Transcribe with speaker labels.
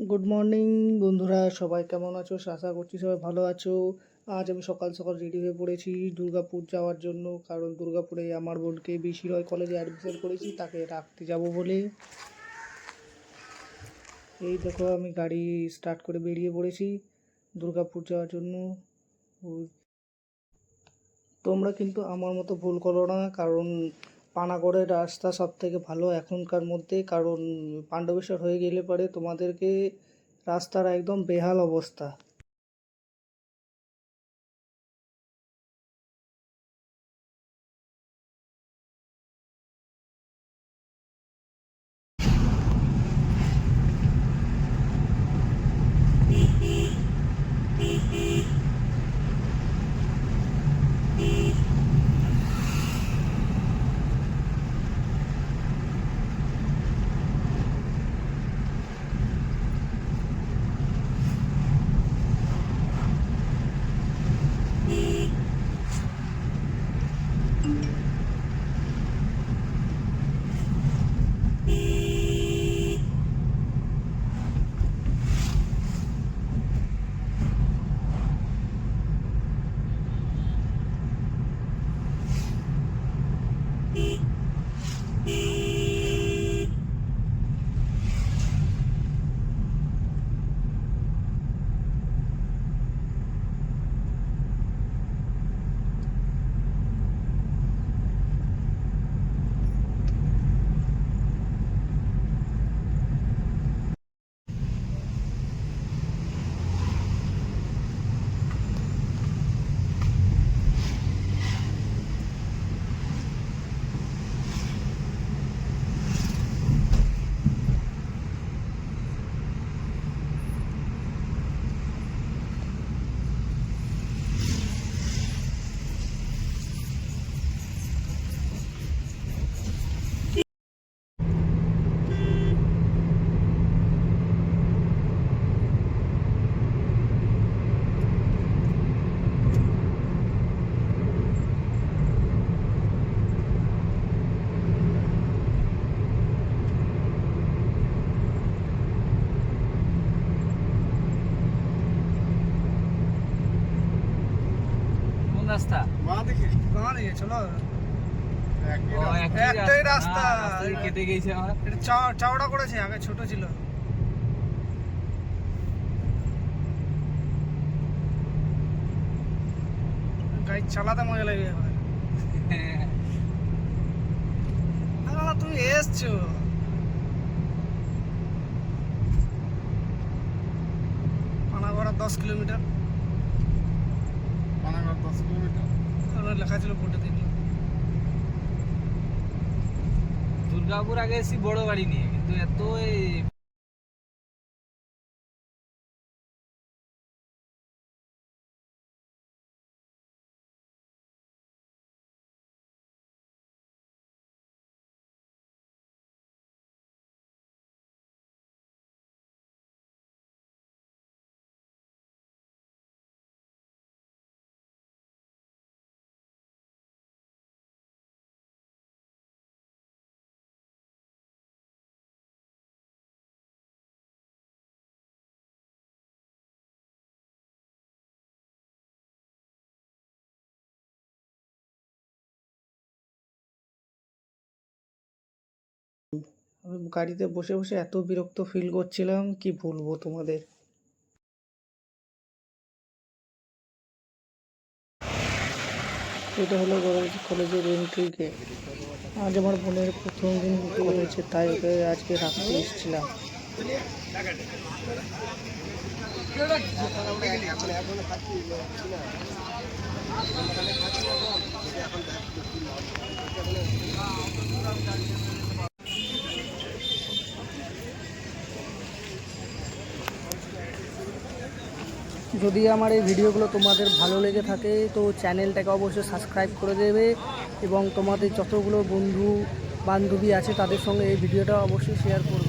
Speaker 1: Good morning বন্ধুরা, সবাই কেমন আছো? আশা করছি সবাই ভালো আছো। আজ আমি সকাল সকাল রেডি হয়ে পড়েছি দুর্গাপুর যাওয়ার জন্য, কারণ দুর্গাপুরে আমার বোনকে বিসি রয় কলেজে অ্যাডমিশন করেছি, তাকে রাখতে যাব বলে। এই দেখো, আমি গাড়ি স্টার্ট করে বেরিয়ে পড়েছি দুর্গাপুর যাওয়ার জন্য। তোমরা কিন্তু আমার মতো ভুল করো না, কারণ পানাগড়ের রাস্তা সব থেকে ভালো এখনকার মধ্যে, কারণ পাণ্ডবেশ্বর হয়ে গেলে পরে তোমাদেরকে রাস্তার একদম বেহাল অবস্থা।
Speaker 2: রাস্তা
Speaker 1: চলো,
Speaker 2: একটাই
Speaker 1: একটাই রাস্তা
Speaker 2: কেটে গেছে আমার।
Speaker 1: এটা চওড়া করেছে, আগে ছোট ছিল। গাড়ি চালাতে মজা লাগবে এবার। তুমি এসছো পানাগড়া 10 কিলোমিটার। লেখা ছিল বোর্ডে, দেখলাম।
Speaker 2: দুর্গাপুর আগে এসেছি বড় গাড়ি নিয়ে, কিন্তু এত
Speaker 1: আমি গাড়িতে বসে বসে এত বিরক্ত ফিল করছিলাম, কি বলবো তোমাদের। এটা হলো কলেজের এন্ট্রি গেট। আজ আমার বোনের প্রথম দিন কলেজে, তাই ওকে আজকে রাখতে এসেছিলাম। যদি আমার এই ভিডিওগুলো তোমাদের ভালো লেগে থাকে তো চ্যানেলটাকে অবশ্যই সাবস্ক্রাইব করে দেবে, এবং তোমাদের যতগুলো বন্ধু বান্ধবী আছে তাদের সঙ্গে এই ভিডিওটা অবশ্যই শেয়ার করবে।